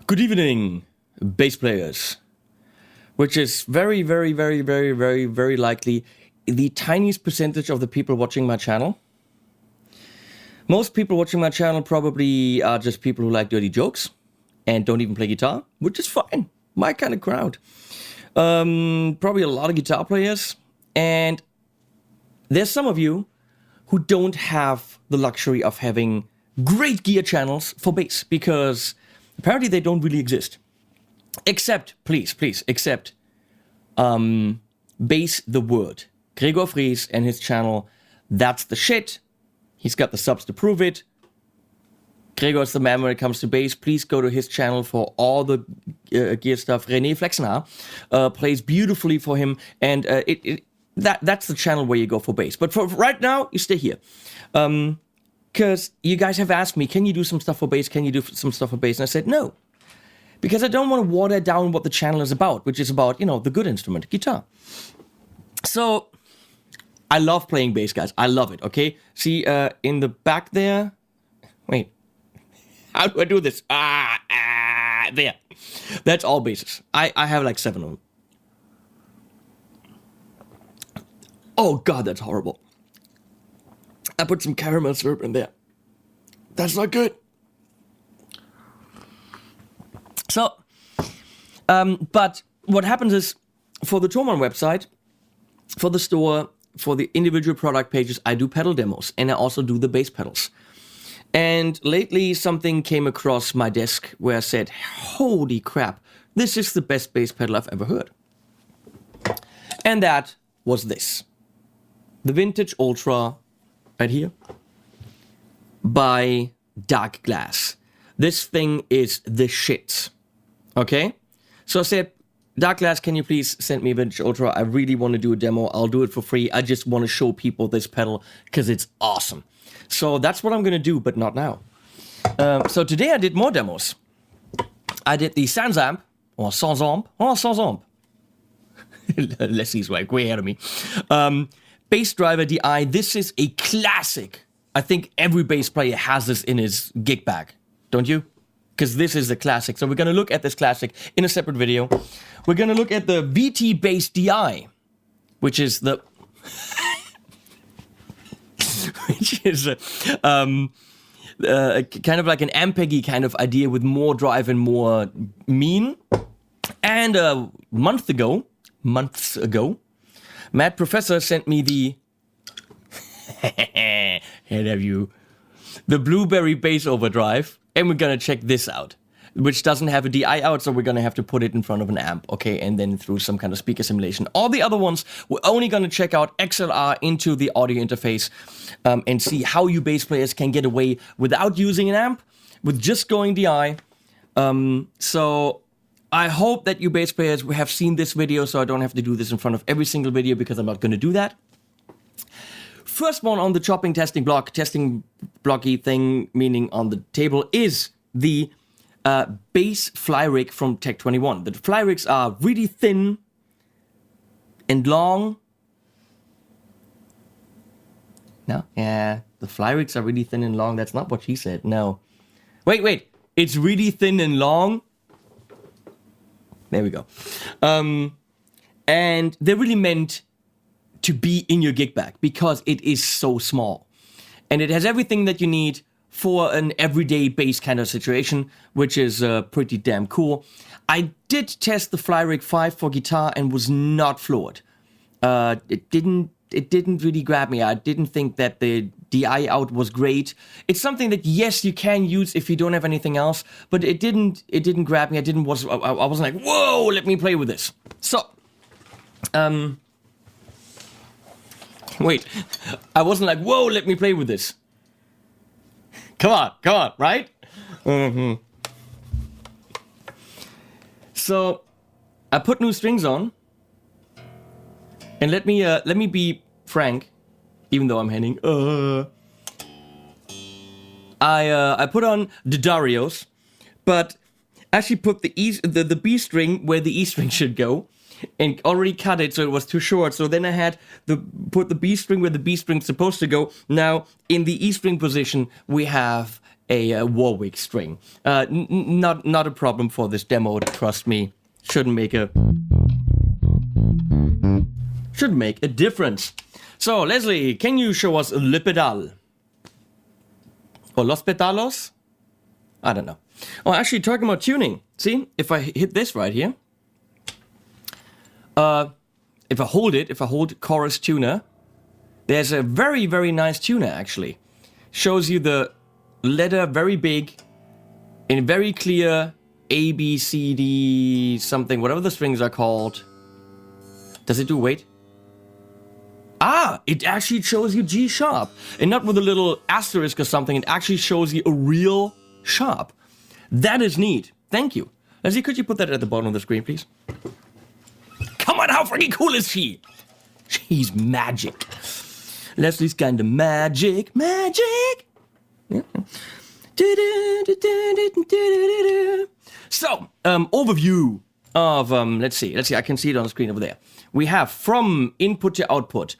Good evening, bass players, which is very, very, very, very, very, very likely the tiniest percentage of the people watching my channel. Most people watching my channel probably are just people who like dirty jokes and don't even play guitar, which is fine. My kind of crowd. Probably a lot of guitar players, and there's some of you who don't have the luxury of having great gear channels for bass, because apparently they don't really exist. Except, please, except Bass the Word. Gregor Fries and his channel, that's the shit. He's got the subs to prove it. Gregor's the man when it comes to bass. Please go to his channel for all the gear stuff. René Flexner plays beautifully for him, and that's the channel where you go for bass. But for right now, you stay here. Because you guys have asked me, can you do some stuff for bass? Can you do some stuff for bass? And I said no. Because I don't want to water down what the channel is about, which is about, the good instrument, guitar. So, I love playing bass, guys. I love it, okay? See, in the back there... Wait. How do I do this? There. That's all basses. I have like 7 of them. Oh, God, that's horrible. I put some caramel syrup in there. That's not good. So, but what happens is, for the Thomann website, for the store, for the individual product pages, I do pedal demos, and I also do the bass pedals. And lately, something came across my desk where I said, holy crap, this is the best bass pedal I've ever heard. And that was this. The Vintage Ultra, right here, by Dark Glass. This thing is the shit. Okay? So I said, Dark Glass, can you please send me a Vintage Ultra? I really want to do a demo. I'll do it for free. I just want to show people this pedal because it's awesome. So that's what I'm going to do, but not now. So today I did more demos. I did the Sansamp, or Sansamp. Leslie's like way ahead of me. Bass Driver DI. This is a classic. I think every bass player has this in his gig bag. Don't you? Because this is a classic. So we're going to look at this classic in a separate video. We're going to look at the VT Bass DI, which is the... which is kind of like an Ampeggy kind of idea with more drive and more mean. And months ago, Matt Professor sent me the... head of you. The Blueberry Bass Overdrive. And we're gonna check this out, which doesn't have a DI out, so we're gonna have to put it in front of an amp, okay, and then through some kind of speaker simulation. All the other ones, we're only gonna check out XLR into the audio interface and see how you bass players can get away without using an amp, with just going DI. So I hope that you bass players have seen this video, so I don't have to do this in front of every single video, because I'm not gonna do that. First one on the testing blocky thing, meaning on the table, is the bass FlyRig from Tech21. The FlyRigs are really thin and long. No? Yeah, the FlyRigs are really thin and long. That's not what she said. No. Wait. It's really thin and long. There we go. And they're really meant to be in your gig bag, because it is so small. And it has everything that you need for an everyday bass kind of situation, which is pretty damn cool. I did test the FlyRig 5 for guitar and was not floored. It didn't really grab me. I didn't think that the DI out was great. It's something that, yes, you can use if you don't have anything else, but it didn't grab me. I wasn't like, whoa, let me play with this. So, wait, I wasn't like, whoa, let me play with this. Come on, right? Mm-hmm. So, I put new strings on, and let me be frank, even though I'm Henning. I put on the Darios, but actually put the B string where the E string should go, and already cut it so it was too short. So then I had put the B string where the B string's supposed to go. Now, in the E string position, we have a Warwick string. Not a problem for this demo, trust me. Shouldn't make a difference. So, Leslie, can you show us Le Pedal? Or Los Pedalos? I don't know. Oh, actually, talking about tuning. See, if I hit this right here, if I hold chorus tuner, there's a very, very nice tuner, actually. Shows you the letter very big, in very clear A, B, C, D, something, whatever the strings are called. Does it do weight? Ah, it actually shows you G sharp. And not with a little asterisk or something, it actually shows you a real sharp. That is neat. Thank you. Leslie, could you put that at the bottom of the screen, please? Come on, how freaking cool is she? She's magic. Leslie's kind of magic. Yeah. So, overview of, let's see, I can see it on the screen over there. We have from input to output,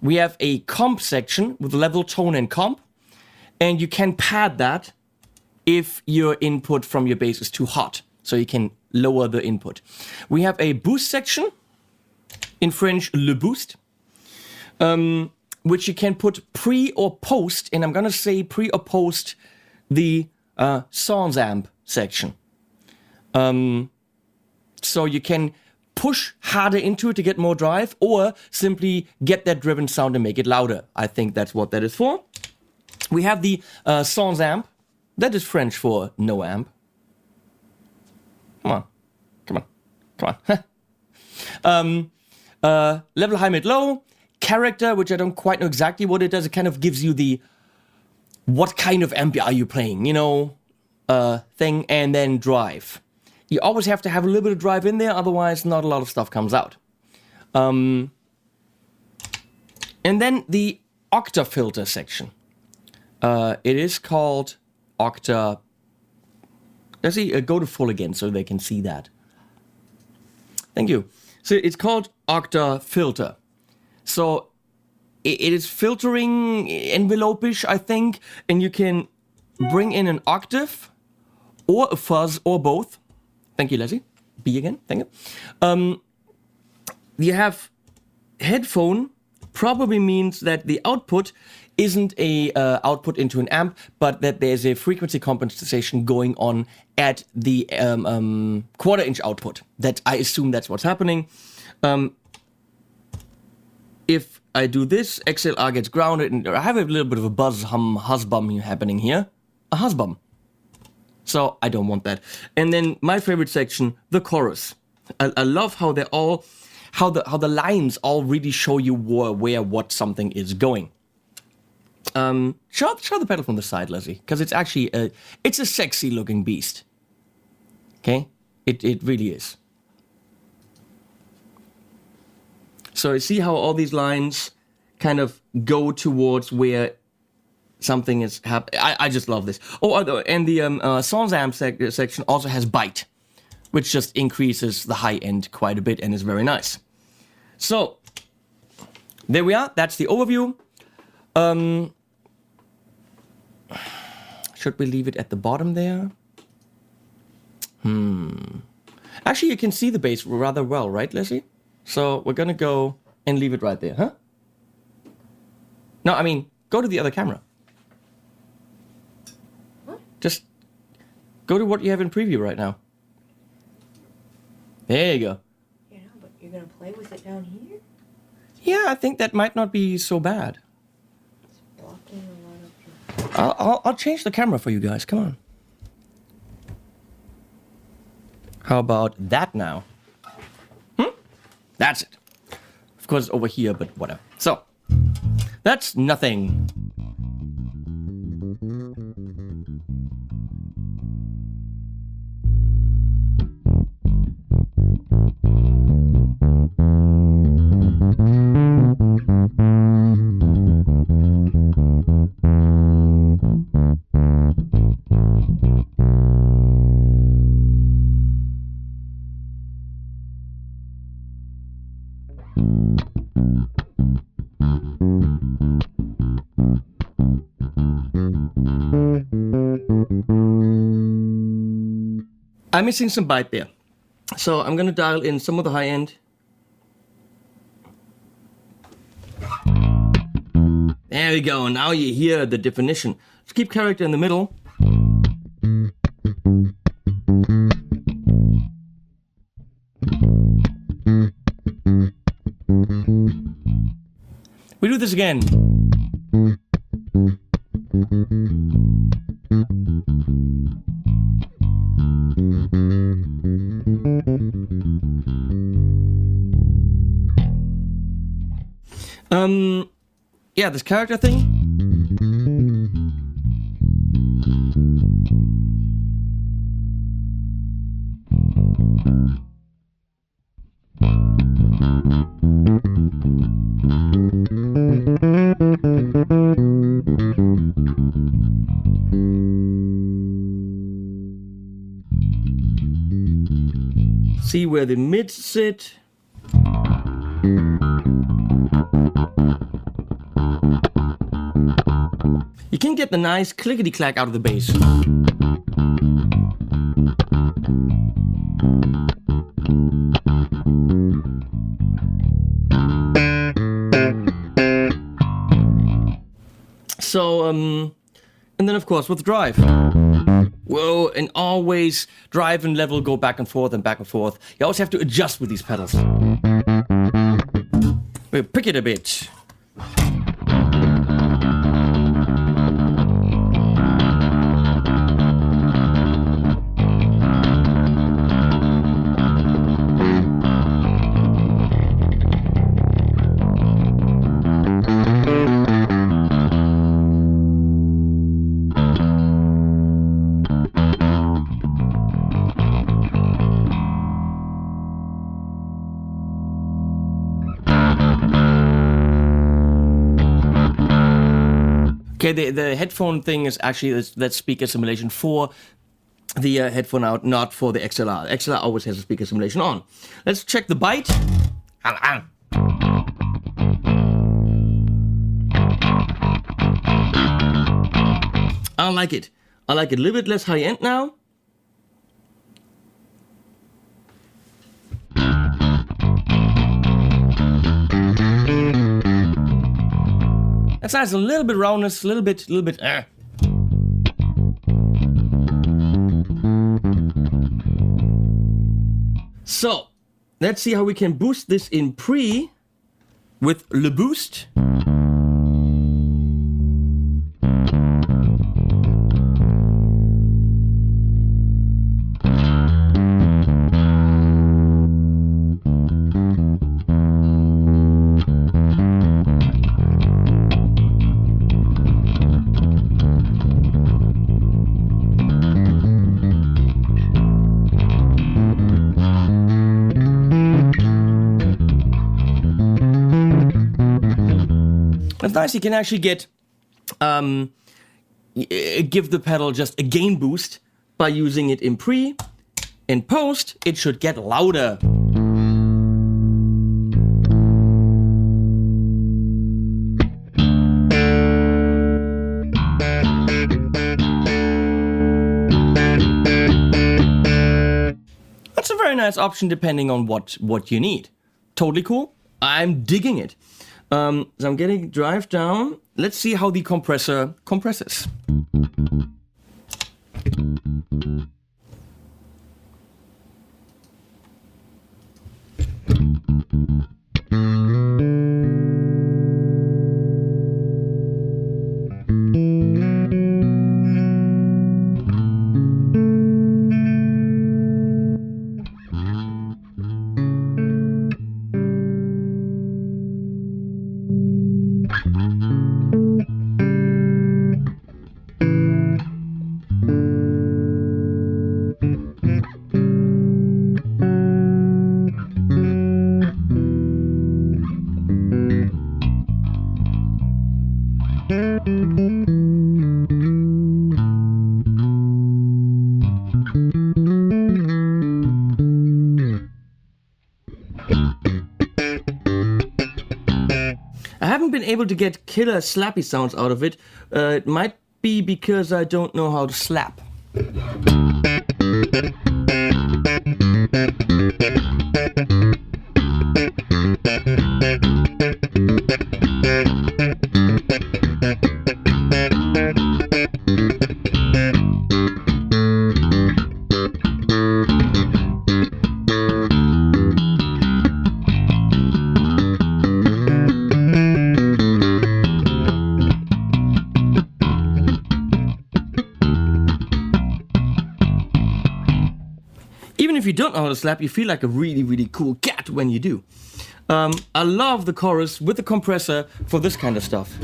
we have a comp section with level, tone, and comp, and you can pad that if your input from your bass is too hot, so you can lower the input. We have a boost section, in French, le boost, which you can put pre or post, and I'm gonna say pre or post the sans amp section. So you can push harder into it to get more drive, or simply get that driven sound and make it louder. I think that's what that is for. We have the sans amp. That is French for no amp. Come on. Level, high, mid, low. Character, which I don't quite know exactly what it does. It kind of gives you the what kind of amp are you playing, you know, thing. And then drive. You always have to have a little bit of drive in there, otherwise not a lot of stuff comes out. And then the octa filter section. It is called octa. Let's see, go to full again so they can see that. Thank you. So it's called octa filter. So it is filtering envelope-ish, I think, and you can bring in an octave or a fuzz or both. Thank you, Leslie. B again. Thank you. You have headphone, probably means that the output isn't a output into an amp, but that there's a frequency compensation going on at the quarter-inch output. That I assume that's what's happening. If I do this, XLR gets grounded, and I have a little bit of a buzz hum happening here. A husbum. So I don't want that. And then my favorite section, the chorus. I love how they're all, how the lines all really show you where what something is going. Show the pedal from the side, Leslie, because it's actually it's a sexy looking beast. Okay, it really is. So you see how all these lines kind of go towards where something is happening. I just love this. Oh, and the sans amp section also has bite, which just increases the high end quite a bit and is very nice. So there we are. That's the overview. Should we leave it at the bottom there? Actually, you can see the bass rather well, right, Leslie? So we're gonna go and leave it right there, huh? No, I mean, go to the other camera. What? Just go to what you have in preview right now. There you go. Yeah, but you're gonna play with it down here? Yeah, I think that might not be so bad. It's blocking a lot of your... I'll change the camera for you guys. Come on. How about that now? That's it. Of course, it's over here, but whatever. So, that's nothing. I'm missing some bite there. So I'm gonna dial in some of the high end. There we go, now you hear the definition. Let's keep character in the middle. We do this again. Yeah, this character thing. See where the mids sit. You can get the nice clickety-clack out of the bass. So, and then of course with drive. Whoa, and always drive and level go back and forth and back and forth. You always have to adjust with these pedals. We'll pick it a bit. Okay, the headphone thing is actually that speaker simulation for the headphone out, not for the XLR. XLR always has a speaker simulation on. Let's check the bite. I like it. I like it a little bit less high end now. That size a little bit roundness, a little bit. So, let's see how we can boost this in pre with Le Boost. It's nice you can actually get, give the pedal just a gain boost by using it in pre. In post, it should get louder. That's a very nice option depending on what you need. Totally cool. I'm digging it. So I'm getting drive down. Let's see how the compressor compresses. I haven't been able to get killer slappy sounds out of it. It might be because I don't know how to slap. Even if you don't know how to slap, you feel like a really, really cool cat when you do. I love the chorus with the compressor for this kind of stuff.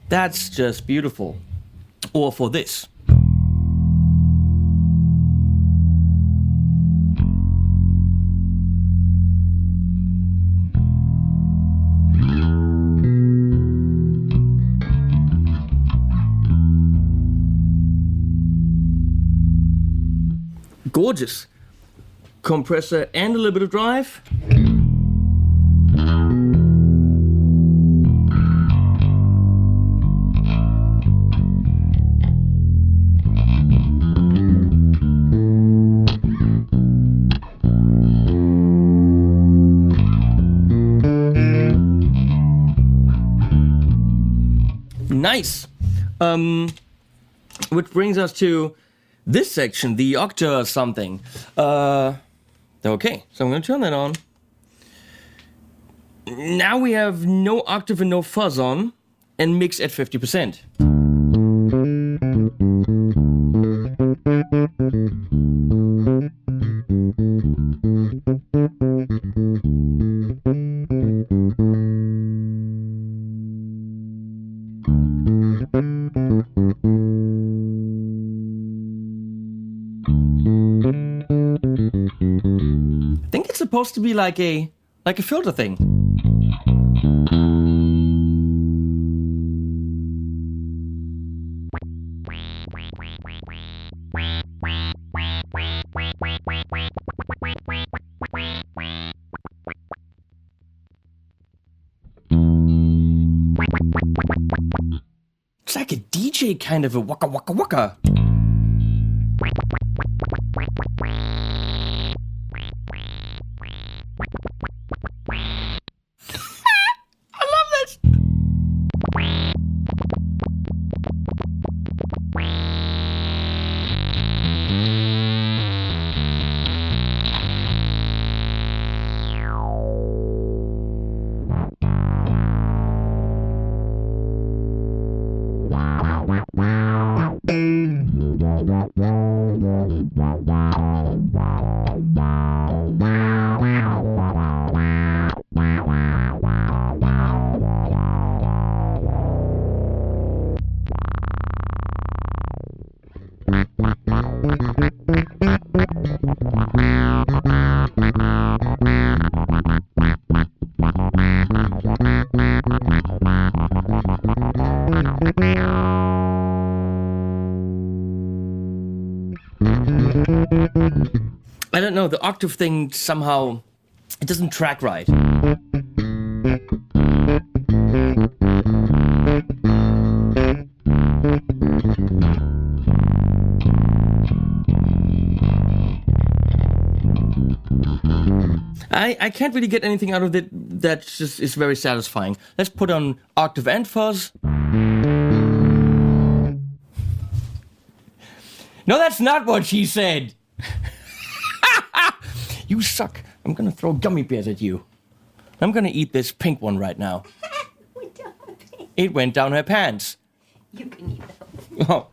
That's just beautiful. Or for this. Gorgeous. Compressor and a little bit of drive. Nice. Which brings us to this section, the octa something. Okay, so I'm going to turn that on. Now we have no octave and no fuzz on, and mix at 50%. I think it's supposed to be like a filter thing. It's like a DJ kind of a waka waka waka. I love this. I don't know, the octave thing somehow, it doesn't track right. I can't really get anything out of it that just is very satisfying. Let's put on octave and fuzz. No, that's not what she said. You suck. I'm gonna throw gummy bears at you. I'm gonna eat this pink one right now. It went down her pants. You can eat that. Oh.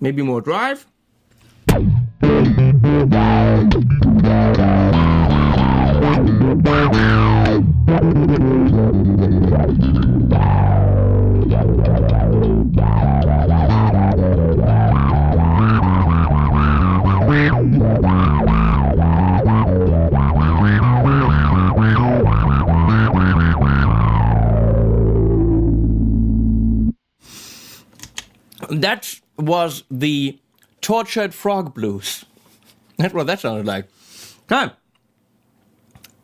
Maybe more drive. That was the Tortured Frog Blues. That's what that sounded like. Okay.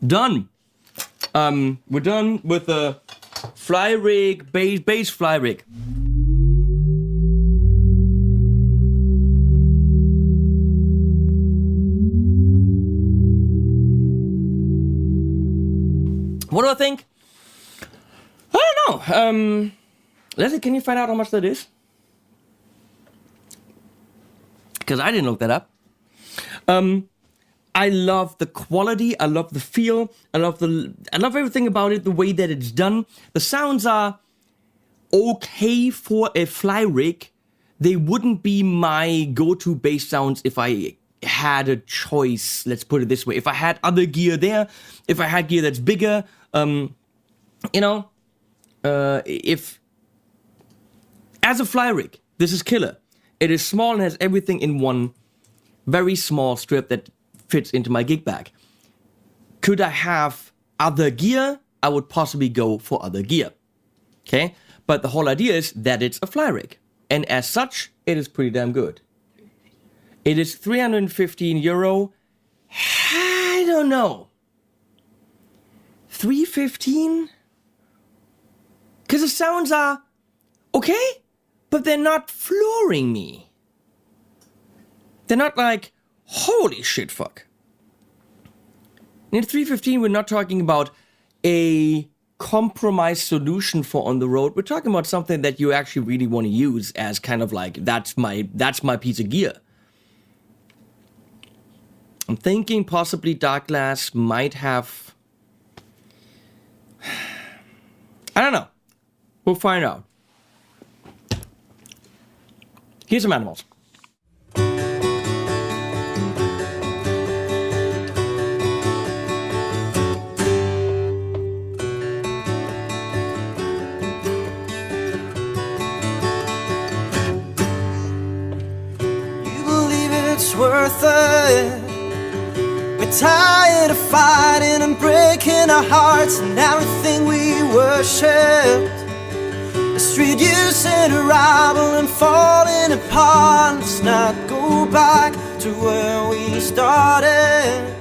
Done. We're done with the FlyRig, bass FlyRig. What do I think? I don't know. Leslie, can you find out how much that is? Because I didn't look that up. I love the quality. I love the feel. I love everything about it. The way that it's done. The sounds are okay for a FlyRig. They wouldn't be my go-to bass sounds if I had a choice. Let's put it this way: if I had other gear there, if I had gear that's bigger, if as a FlyRig, this is killer. It is small and has everything in one very small strip that fits into my gig bag. Could I have other gear? I would possibly go for other gear. Okay? But the whole idea is that it's a FlyRig. And as such, it is pretty damn good. It is 315 euro. I don't know. 315? Because the sounds are okay, but they're not flooring me. They're not like, holy shit, fuck. In 315, we're not talking about a compromise solution for on the road. We're talking about something that you actually really want to use as kind of like, that's my piece of gear. I'm thinking possibly Dark Glass might have... I don't know. We'll find out. Here's some animals. Worth it. We're tired of fighting and breaking our hearts and everything we worshipped. The street used to rival and falling apart. Let's not go back to where we started.